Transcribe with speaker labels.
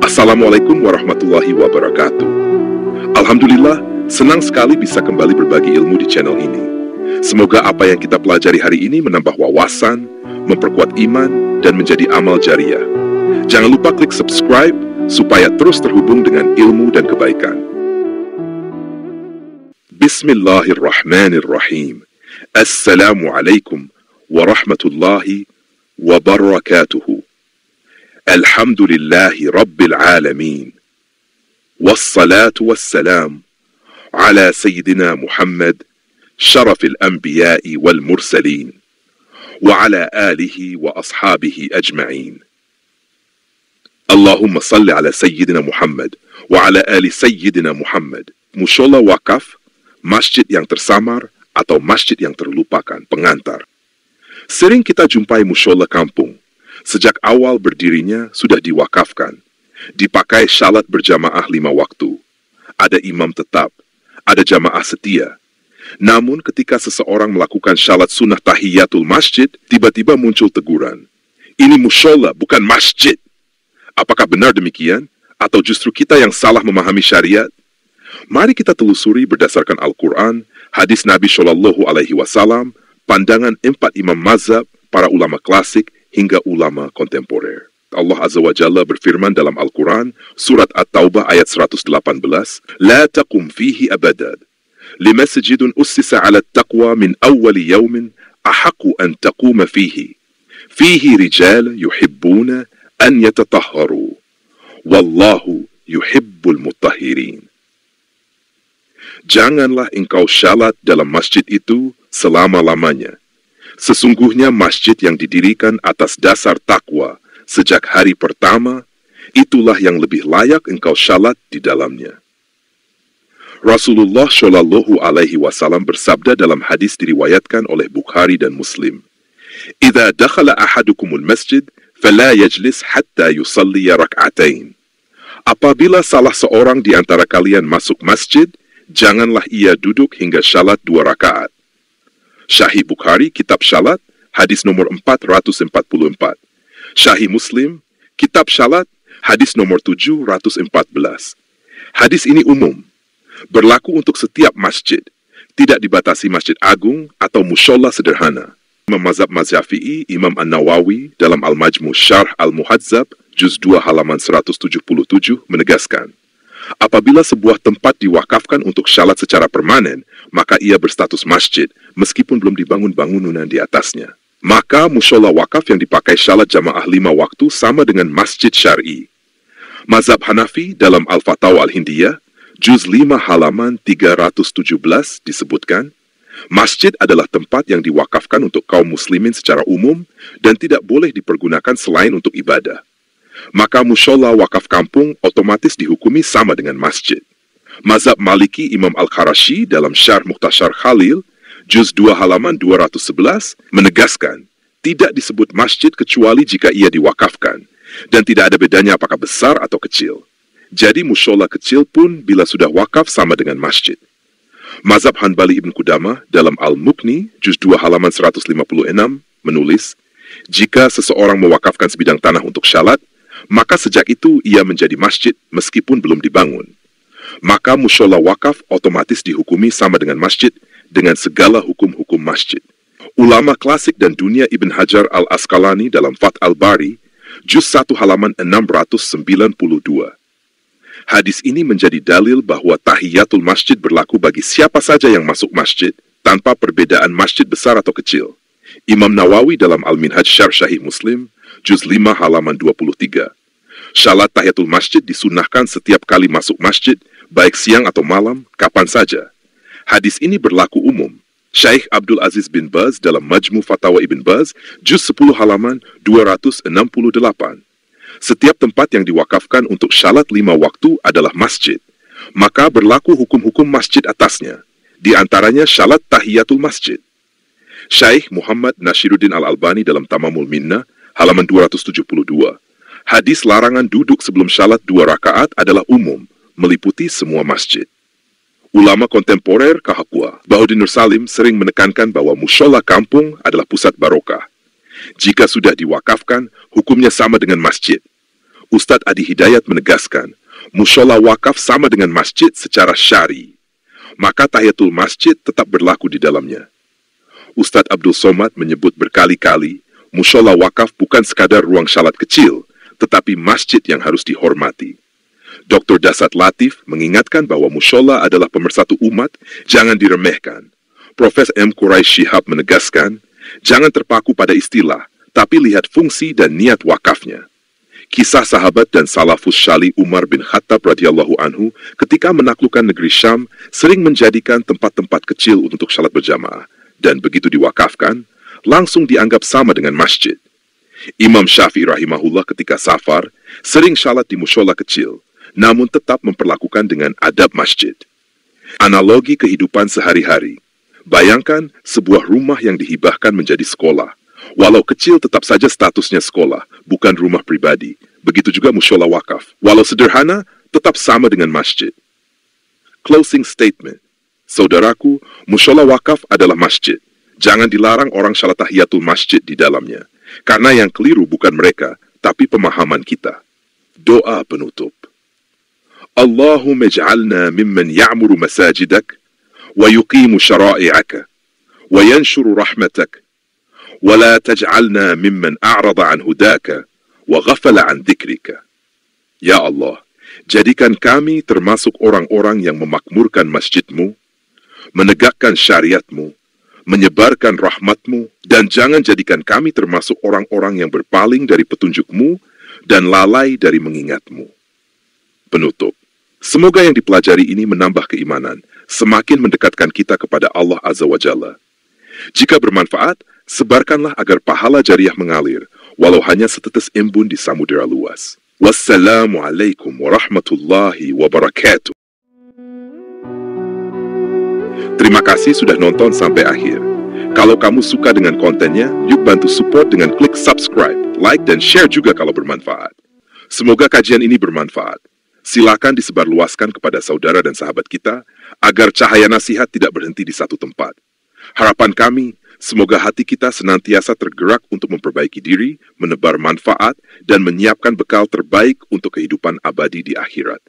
Speaker 1: Assalamualaikum warahmatullahi wabarakatuh. Alhamdulillah, senang sekali bisa kembali berbagi ilmu di channel ini. Semoga apa yang kita pelajari hari ini menambah wawasan, memperkuat iman, dan menjadi amal jariah. Jangan lupa klik subscribe supaya terus terhubung dengan ilmu dan kebaikan. Bismillahirrahmanirrahim. Assalamualaikum warahmatullahi wabarakatuh. Alhamdulillahi Rabbil Alamin. Wassalatu wassalam ala Sayyidina Muhammad Sharafil Anbiya'i wal Mursalin wa ala alihi wa ashabihi ajma'in. Allahumma salli ala Sayyidina Muhammad wa ala ali Sayyidina Muhammad. Mushola wakaf, masjid yang tersamar atau masjid yang terlupakan, pengantar. Sering kita jumpai mushola kampung. Sejak awal berdirinya sudah diwakafkan, dipakai salat berjamaah 5 waktu, ada imam tetap, ada jamaah setia. Namun ketika seseorang melakukan salat sunnah tahiyatul masjid, tiba-tiba muncul teguran. Ini mushola, bukan masjid. Apakah benar demikian? Atau justru kita yang salah memahami syariat? Mari kita telusuri berdasarkan Al-Quran, hadis Nabi Shallallahu Alaihi Wasallam, pandangan 4 imam mazhab, para ulama klasik, hingga ulama kontemporer. Allah Azza wa Jalla berfirman dalam Al-Quran, Surat At-Taubah ayat 118, La taqum fihi abadad, limasjidun ussisa ala taqwa min awwali yawmin, ahaku an taquma fihi. Fihi rijal yuhibbuna an yatatahharu. Wallahu yuhibbul mutahhirin. Janganlah engkau syalat dalam masjid itu selama-lamanya. Sesungguhnya masjid yang didirikan atas dasar takwa sejak hari pertama, itulah yang lebih layak engkau syalat di dalamnya. Rasulullah Shallallahu Alaihi Wasallam bersabda dalam hadis diriwayatkan oleh Bukhari dan Muslim, "Idza dakhala ahadukumul masjid, fala yajlis hatta yusalliya rak'atain." Apabila salah seorang di antara kalian masuk masjid, janganlah ia duduk hingga syalat 2 rakaat. Sahih Bukhari, Kitab Salat, hadis nomor 444. Sahih Muslim, Kitab Salat, hadis nomor 714. Hadis ini umum, berlaku untuk setiap masjid, tidak dibatasi masjid agung atau mushola sederhana. Imam Mazhab Syafi'i, Imam An-Nawawi, dalam Al-Majmu' Syarh Al-Muhadzab, Juz 2 halaman 177, menegaskan, apabila sebuah tempat diwakafkan untuk syalat secara permanen, maka ia berstatus masjid, meskipun belum dibangun bangunan di atasnya. Maka mushola wakaf yang dipakai syalat jamaah 5 waktu sama dengan masjid syar'i. Mazhab Hanafi dalam Al-Fatawa Al-Hindiyah, Juz 5 halaman 317 disebutkan, masjid adalah tempat yang diwakafkan untuk kaum muslimin secara umum dan tidak boleh dipergunakan selain untuk ibadah. Maka mushola wakaf kampung otomatis dihukumi sama dengan masjid. Mazhab Maliki Imam Al-Qarashi dalam Syarh Mukhtasar Khalil, Juz 2 halaman 211, menegaskan, tidak disebut masjid kecuali jika ia diwakafkan, dan tidak ada bedanya apakah besar atau kecil. Jadi mushola kecil pun bila sudah wakaf sama dengan masjid. Mazhab Hanbali Ibn Qudamah dalam Al-Muqni, Juz 2 halaman 156, menulis, jika seseorang mewakafkan sebidang tanah untuk syalat, maka sejak itu ia menjadi masjid meskipun belum dibangun. Maka mushola wakaf otomatis dihukumi sama dengan masjid dengan segala hukum-hukum masjid. Ulama klasik dan dunia Ibn Hajar Al-Asqalani dalam Fath Al-Bari, Juz 1 halaman 692. Hadis ini menjadi dalil bahwa tahiyatul masjid berlaku bagi siapa saja yang masuk masjid, tanpa perbedaan masjid besar atau kecil. Imam Nawawi dalam Al-Minhaj Syarh Sahih Muslim, Juz 5 halaman 23. Syalat tahiyatul masjid disunnahkan setiap kali masuk masjid, baik siang atau malam, kapan saja. Hadis ini berlaku umum. Syekh Abdul Aziz bin Baz dalam Majmu' Fatawa Ibn Baz, Juz 10 halaman 268. Setiap tempat yang diwakafkan untuk syalat 5 waktu adalah masjid, maka berlaku hukum-hukum masjid atasnya, di antaranya syalat tahiyatul masjid. Syekh Muhammad Nashiruddin Al-Albani dalam Tamamul Minnah, halaman 272. Hadis larangan duduk sebelum syalat 2 rakaat adalah umum, meliputi semua masjid. Ulama kontemporer Kahakwa, Bahuddin Nur Salim sering menekankan bahwa mushola kampung adalah pusat barokah. Jika sudah diwakafkan, hukumnya sama dengan masjid. Ustadz Adi Hidayat menegaskan, mushola wakaf sama dengan masjid secara syar'i, maka tahiyatul masjid tetap berlaku di dalamnya. Ustadz Abdul Somad menyebut berkali-kali, mushola wakaf bukan sekadar ruang salat kecil, tetapi masjid yang harus dihormati. Dr. Dasat Latif mengingatkan bahwa mushola adalah pemersatu umat, jangan diremehkan. Profes M. Quraish Shihab menegaskan, jangan terpaku pada istilah, tapi lihat fungsi dan niat wakafnya. Kisah sahabat dan salafus syali Umar bin Khattab radhiyallahu anhu ketika menaklukkan negeri Syam sering menjadikan tempat-tempat kecil untuk salat berjamaah, dan begitu diwakafkan, langsung dianggap sama dengan masjid. Imam Syafi'i rahimahullah ketika safar sering salat di mushola kecil, namun tetap memperlakukan dengan adab masjid. Analogi kehidupan sehari-hari. Bayangkan sebuah rumah yang dihibahkan menjadi sekolah. Walau kecil tetap saja statusnya sekolah, bukan rumah pribadi. Begitu juga mushola wakaf. Walau sederhana, tetap sama dengan masjid. Closing statement. Saudaraku, mushola wakaf adalah masjid. Jangan dilarang orang salat tahiyatul masjid di dalamnya. Karena yang keliru bukan mereka, tapi pemahaman kita. Doa penutup. Allahumma ij'alna mimman ya'muru masajidak, wa yuqimu syara'i'aka, wa yanshuru rahmatak, ولا تجعلنا ممن أعرض عن هداك وغفل عن ذكرك. Ya Allah, jadikan kami termasuk orang-orang yang memakmurkan masjidmu, menegakkan syariatmu, menyebarkan rahmatmu, dan jangan jadikan kami termasuk orang-orang yang berpaling dari petunjukmu dan lalai dari mengingatmu. Penutup. Semoga yang dipelajari ini menambah keimanan, semakin mendekatkan kita kepada Allah Azza wa Jalla. Jika bermanfaat, sebarkanlah agar pahala jariah mengalir, walau hanya setetes embun di samudera luas. Wassalamualaikum warahmatullahi wabarakatuh. Terima kasih sudah nonton sampai akhir. Kalau kamu suka dengan kontennya, yuk bantu support dengan klik subscribe, like, dan share juga kalau bermanfaat. Semoga kajian ini bermanfaat. Silakan disebarluaskan kepada saudara dan sahabat kita, agar cahaya nasihat tidak berhenti di satu tempat. Harapan kami, semoga hati kita senantiasa tergerak untuk memperbaiki diri, menebar manfaat, dan menyiapkan bekal terbaik untuk kehidupan abadi di akhirat.